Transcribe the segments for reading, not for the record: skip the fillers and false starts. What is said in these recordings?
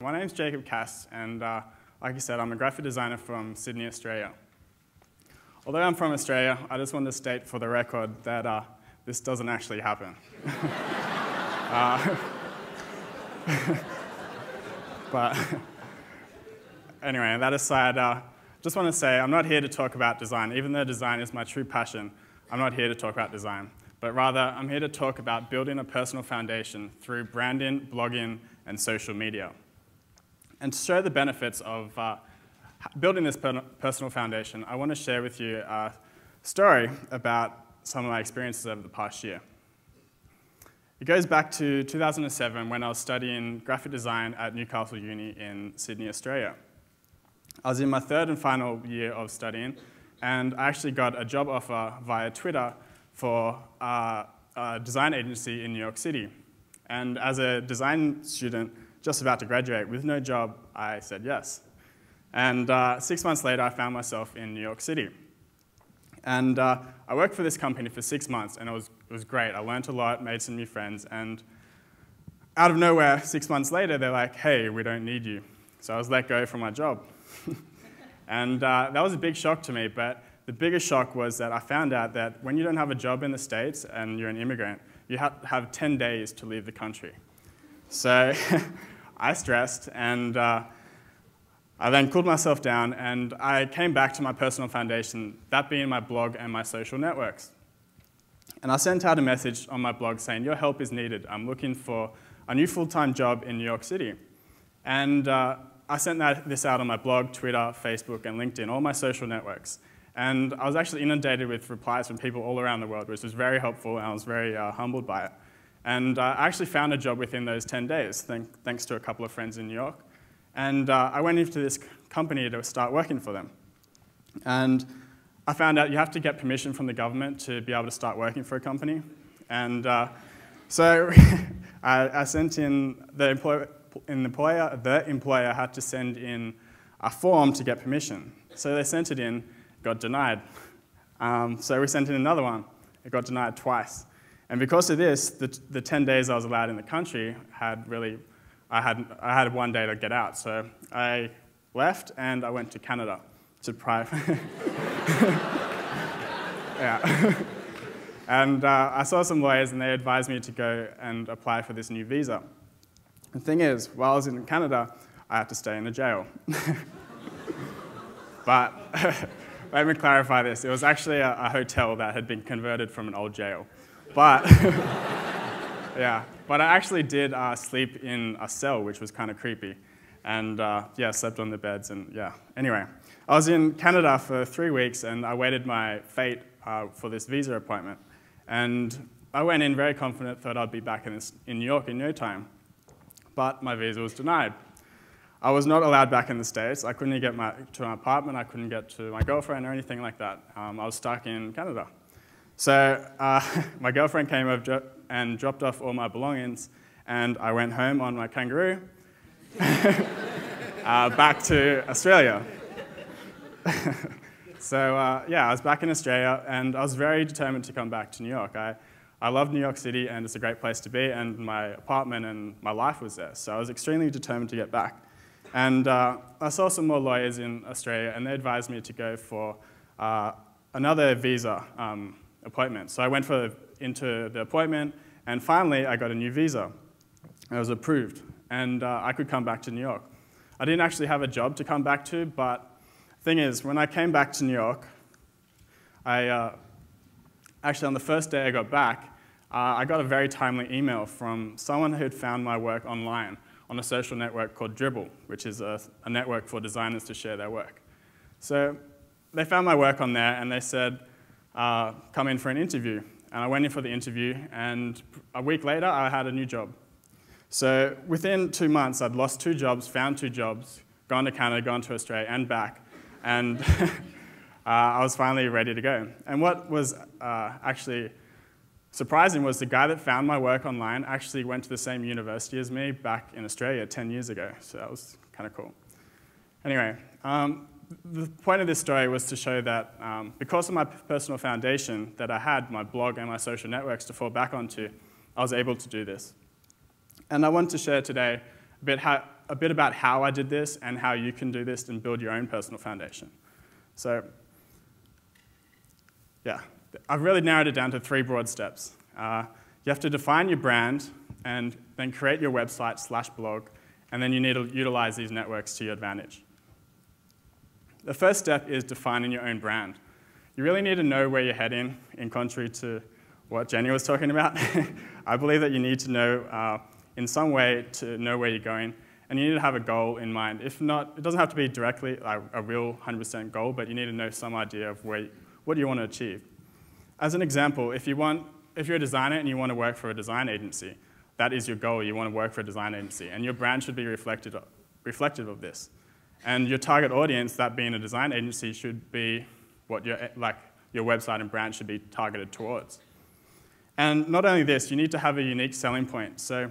my name's Jacob Cass, and like I said, I'm a graphic designer from Sydney, Australia. Although I'm from Australia, I just want to state for the record that this doesn't actually happen. But anyway, that aside, just want to say I'm not here to talk about design. Even though design is my true passion, I'm not here to talk about design. But rather, I'm here to talk about building a personal foundation through branding, blogging, and social media. And to show the benefits of building this personal foundation, I want to share with you a story about some of my experiences over the past year. It goes back to 2007 when I was studying graphic design at Newcastle Uni in Sydney, Australia. I was in my third and final year of studying, and I actually got a job offer via Twitter for a design agency in New York City. And as a design student just about to graduate with no job, I said yes. And 6 months later, I found myself in New York City. And I worked for this company for 6 months, and it was great. I learned a lot, made some new friends, and out of nowhere, 6 months later, they're like, hey, we don't need you. So I was let go from my job. And that was a big shock to me, but the biggest shock was that I found out that when you don't have a job in the States and you're an immigrant, you have 10 days to leave the country. So I stressed, and I then cooled myself down, and I came back to my personal foundation, that being my blog and my social networks. And I sent out a message on my blog saying, your help is needed. I'm looking for a new full-time job in New York City. And I sent this out on my blog, Twitter, Facebook, and LinkedIn, all my social networks. And I was actually inundated with replies from people all around the world, which was very helpful, and I was very humbled by it. And I actually found a job within those 10 days, thanks to a couple of friends in New York. And I went into this company to start working for them. And I found out you have to get permission from the government to be able to start working for a company. And so I sent in the employer had to send in a form to get permission. So they sent it in, got denied. So we sent in another one, it got denied twice. And because of this, the 10 days I was allowed in the country I had 1 day to get out. So I left and I went to Canada to yeah. And I saw some lawyers and they advised me to go and apply for this new visa. The thing is, while I was in Canada, I had to stay in a jail. But let me clarify this. It was actually a hotel that had been converted from an old jail. But, yeah, but I actually did sleep in a cell, which was kind of creepy. And yeah, slept on the beds and yeah. Anyway, I was in Canada for 3 weeks and I waited my fate for this visa appointment. And I went in very confident, thought I'd be back in New York in no time. But my visa was denied. I was not allowed back in the States. I couldn't get to my apartment. I couldn't get to my girlfriend or anything like that. I was stuck in Canada. So my girlfriend came over and dropped off all my belongings, and I went home on my kangaroo back to Australia. So yeah, I was back in Australia, and I was very determined to come back to New York. I love New York City, and it's a great place to be, and my apartment and my life was there. So I was extremely determined to get back. And I saw some more lawyers in Australia, and they advised me to go for another visa appointment. So I went into the appointment, and finally I got a new visa. I was approved, and I could come back to New York. I didn't actually have a job to come back to, but the thing is, when I came back to New York, actually on the first day I got back, I got a very timely email from someone who had found my work online on a social network called Dribble, which is a network for designers to share their work. So they found my work on there, and they said, come in for an interview. And I went in for the interview, and a week later, I had a new job. So within 2 months, I'd lost 2 jobs, found 2 jobs, gone to Canada, gone to Australia, and back. And I was finally ready to go. And what was actually surprising was the guy that found my work online actually went to the same university as me back in Australia 10 years ago. So that was kind of cool. Anyway, the point of this story was to show that because of my personal foundation that I had, my blog and my social networks to fall back onto, I was able to do this. And I want to share today a a bit about how I did this and how you can do this and build your own personal foundation. So yeah, I've really narrowed it down to 3 broad steps. You have to define your brand and then create your website/blog, and then you need to utilize these networks to your advantage. The first step is defining your own brand. You really need to know where you're heading, in contrary to what Jenny was talking about. I believe that you need to know in some way to know where you're going, and you need to have a goal in mind. If not, it doesn't have to be directly like a real 100% goal, but you need to know some idea of what you want to achieve. As an example, if you're a designer and you want to work for a design agency, that is your goal. You want to work for a design agency, and your brand should be reflective of this. And your target audience, that being a design agency, should be what your website and brand should be targeted towards. And not only this, you need to have a unique selling point. So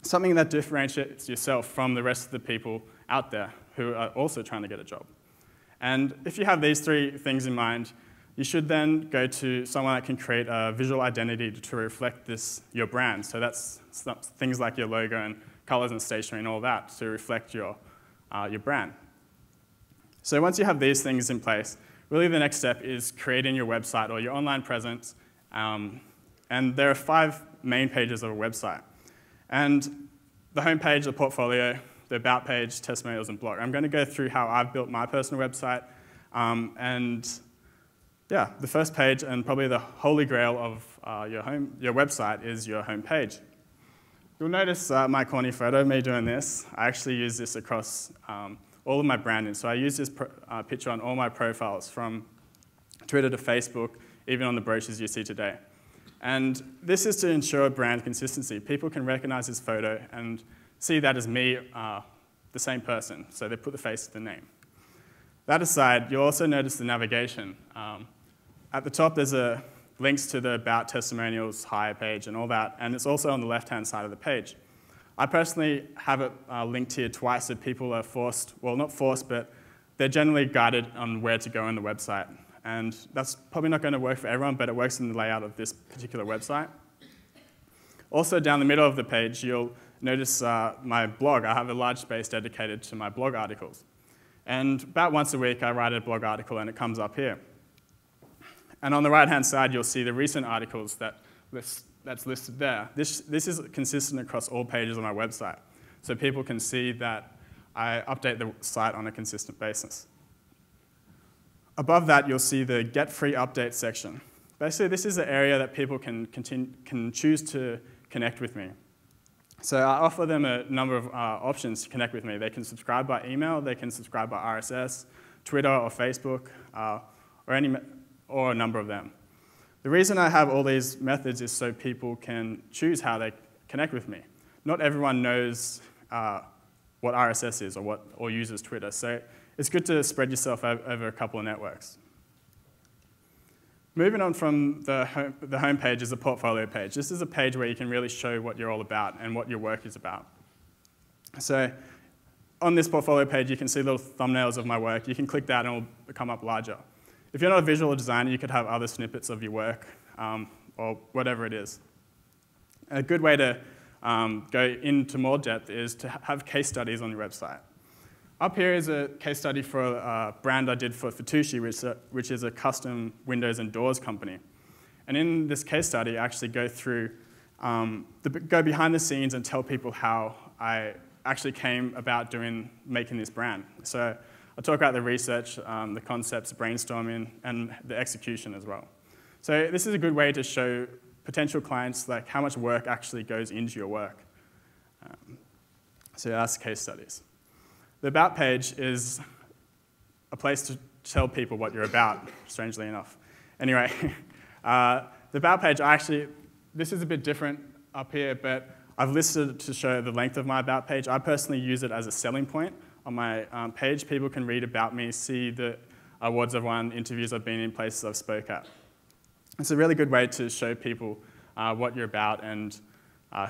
something that differentiates yourself from the rest of the people out there who are also trying to get a job. And if you have these 3 things in mind, you should then go to someone that can create a visual identity to reflect your brand. So that's things like your logo and colors and stationery and all that to reflect your brand. So once you have these things in place, really the next step is creating your website or your online presence. And there are 5 main pages of a website. And the home page, the portfolio, the about page, testimonials, and blog. I'm going to go through how I've built my personal website. And yeah, the first page and probably the holy grail of your website is your home page. You'll notice my corny photo of me doing this. I actually use this across all of my branding. So I use this picture on all my profiles, from Twitter to Facebook, even on the brochures you see today. And this is to ensure brand consistency. People can recognize this photo and see that as me, the same person. So they put the face to the name. That aside, you'll also notice the navigation. At the top, there's links to the About, Testimonials, Hire page, and all that, and it's also on the left-hand side of the page. I personally have it linked here twice so people are forced, well, not forced, but they're generally guided on where to go on the website. And that's probably not going to work for everyone, but it works in the layout of this particular website. Also, down the middle of the page, you'll notice my blog. I have a large space dedicated to my blog articles. And about once a week, I write a blog article, and it comes up here. And on the right-hand side, you'll see the recent articles that's listed there. This is consistent across all pages of my website, so people can see that I update the site on a consistent basis. Above that, you'll see the Get Free Updates section. Basically, this is the area that people can choose to connect with me. So I offer them a number of options to connect with me. They can subscribe by email, they can subscribe by RSS, Twitter or Facebook, or a number of them. The reason I have all these methods is so people can choose how they connect with me. Not everyone knows what RSS is or uses Twitter, so it's good to spread yourself over a couple of networks. Moving on from the home page is the portfolio page. This is a page where you can really show what you're all about and what your work is about. So on this portfolio page, you can see little thumbnails of my work. You can click that and it will come up larger. If you're not a visual designer, you could have other snippets of your work or whatever it is. A good way to go into more depth is to have case studies on your website. Up here is a case study for a brand I did for Fatushi, which is a custom windows and doors company. And in this case study, I actually go through, go behind the scenes and tell people how I actually came about making this brand. So I talk about the research, the concepts, brainstorming, and the execution as well. So this is a good way to show potential clients like how much work actually goes into your work. So that's case studies. The About page is a place to tell people what you're about, strangely enough. Anyway, the About page, this is a bit different up here, but I've listed it to show the length of my About page. I personally use it as a selling point. On my page, people can read about me, see the awards I've won, interviews I've been in, places I've spoke at. It's a really good way to show people what you're about and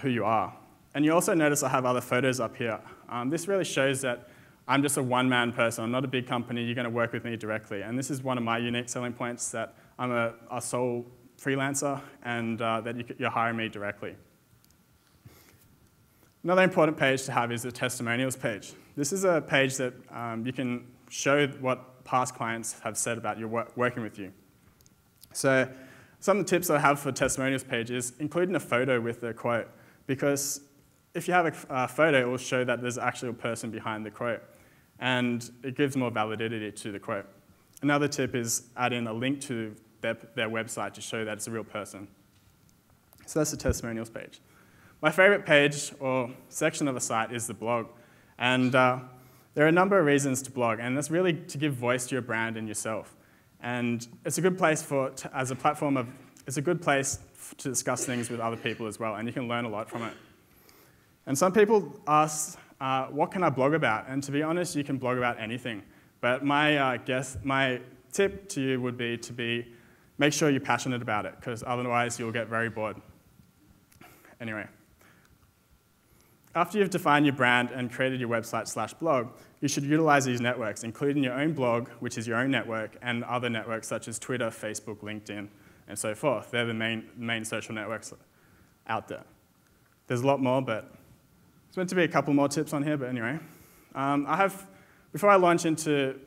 who you are. And you also notice I have other photos up here. This really shows that I'm just a one-man person. I'm not a big company. You're going to work with me directly. And this is one of my unique selling points, that I'm a sole freelancer and that you're hiring me directly. Another important page to have is the testimonials page. This is a page that you can show what past clients have said about your working with you. So some of the tips I have for testimonials page is including a photo with the quote, because if you have a photo, it will show that there's actually a person behind the quote, and it gives more validity to the quote. Another tip is add in a link to their website to show that it's a real person. So that's the testimonials page. My favorite page or section of a site is the blog. And there are a number of reasons to blog, and that's really to give voice to your brand and yourself. And it's a good place as a platform it's a good place to discuss things with other people as well, and you can learn a lot from it. And some people ask, what can I blog about? And to be honest, you can blog about anything. But my tip to you would be to make sure you're passionate about it, because otherwise you'll get very bored. Anyway, after you've defined your brand and created your website/blog, you should utilize these networks, including your own blog, which is your own network, and other networks such as Twitter, Facebook, LinkedIn, and so forth. They're the main social networks out there. There's a lot more, but there's meant to be a couple more tips on here, but anyway. Before I launch into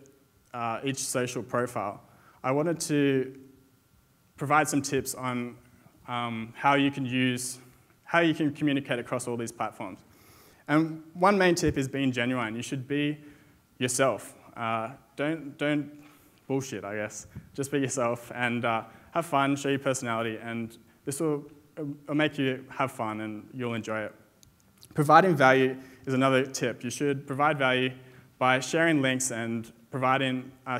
each social profile, I wanted to provide some tips on how you can communicate across all these platforms. And one main tip is being genuine. You should be yourself. Don't bullshit, I guess. Just be yourself and have fun, show your personality, and this will make you have fun and you'll enjoy it. Providing value is another tip. You should provide value by sharing links and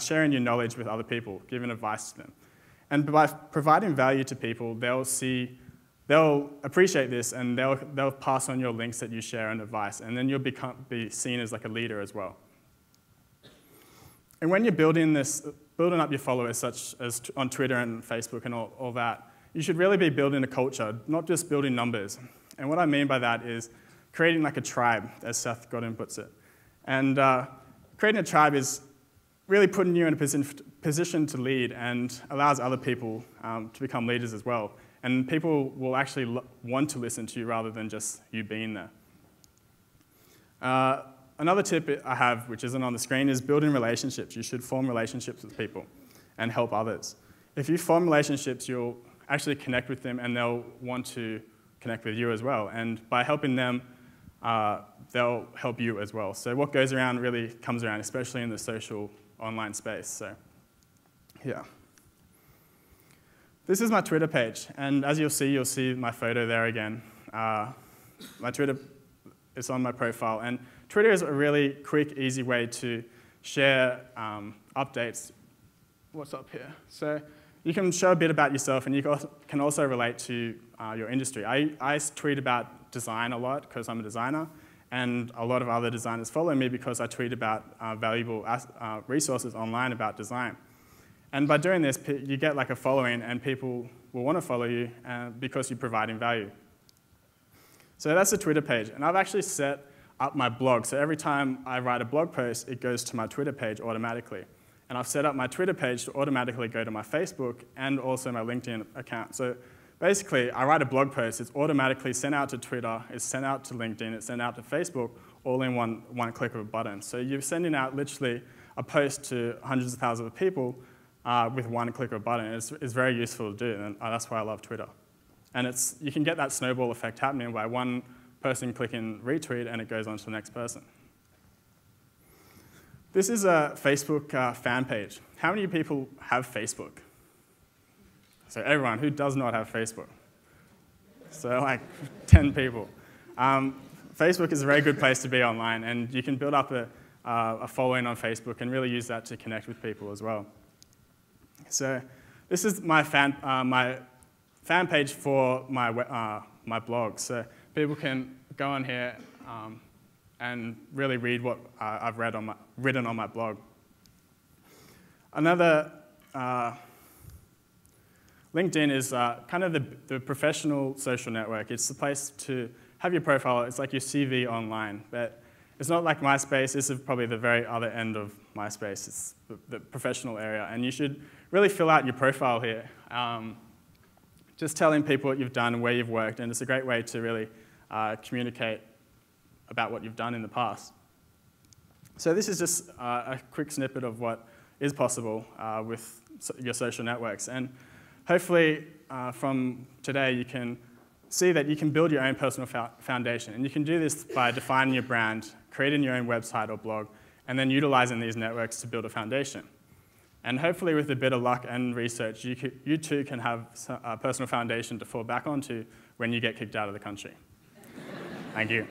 sharing your knowledge with other people, giving advice to them. And by providing value to people, they'll appreciate this, and they'll pass on your links that you share and advice, and then you'll be seen as like a leader as well. And when you're building up your followers, such as on Twitter and Facebook and all that, you should really be building a culture, not just building numbers. And what I mean by that is creating like a tribe, as Seth Godin puts it. And creating a tribe is really putting you in a position to lead and allows other people to become leaders as well. And people will actually want to listen to you rather than just you being there. Another tip I have, which isn't on the screen, is building relationships. You should form relationships with people and help others. If you form relationships, you'll actually connect with them, and they'll want to connect with you as well. And by helping them, they'll help you as well. So what goes around really comes around, especially in the social online space. So, yeah. This is my Twitter page, and as you'll see my photo there again. My Twitter is on my profile, and Twitter is a really quick, easy way to share updates. What's up here? So you can show a bit about yourself, and you can also relate to your industry. I tweet about design a lot because I'm a designer, and a lot of other designers follow me because I tweet about valuable resources online about design. And by doing this, you get like a following, and people will want to follow you because you're providing value. So that's the Twitter page. And I've actually set up my blog. So every time I write a blog post, it goes to my Twitter page automatically. And I've set up my Twitter page to automatically go to my Facebook and also my LinkedIn account. So basically, I write a blog post, it's automatically sent out to Twitter, it's sent out to LinkedIn, it's sent out to Facebook, all in one click of a button. So you're sending out literally a post to hundreds of thousands of people with one click of a button. It's very useful to do, and that's why I love Twitter. And you can get that snowball effect happening by one person clicking retweet, and it goes on to the next person. This is a Facebook fan page. How many people have Facebook? So everyone. Who does not have Facebook? So like 10 people. Facebook is a very good place to be online, and you can build up a following on Facebook and really use that to connect with people as well. So this is my fan page for my blog. So people can go on here and really read what I've written on my blog. Another LinkedIn is kind of the professional social network. It's the place to have your profile. It's like your CV online, but it's not like MySpace. This is probably the very other end of MySpace. It's the professional area, and you should really fill out your profile here. Just telling people what you've done and where you've worked, and it's a great way to really communicate about what you've done in the past. So this is just a quick snippet of what is possible with your social networks. And hopefully from today you can see that you can build your own personal foundation. And you can do this by defining your brand, creating your own website or blog, and then utilizing these networks to build a foundation. And hopefully with a bit of luck and research, you too can have a personal foundation to fall back onto when you get kicked out of the country. Thank you.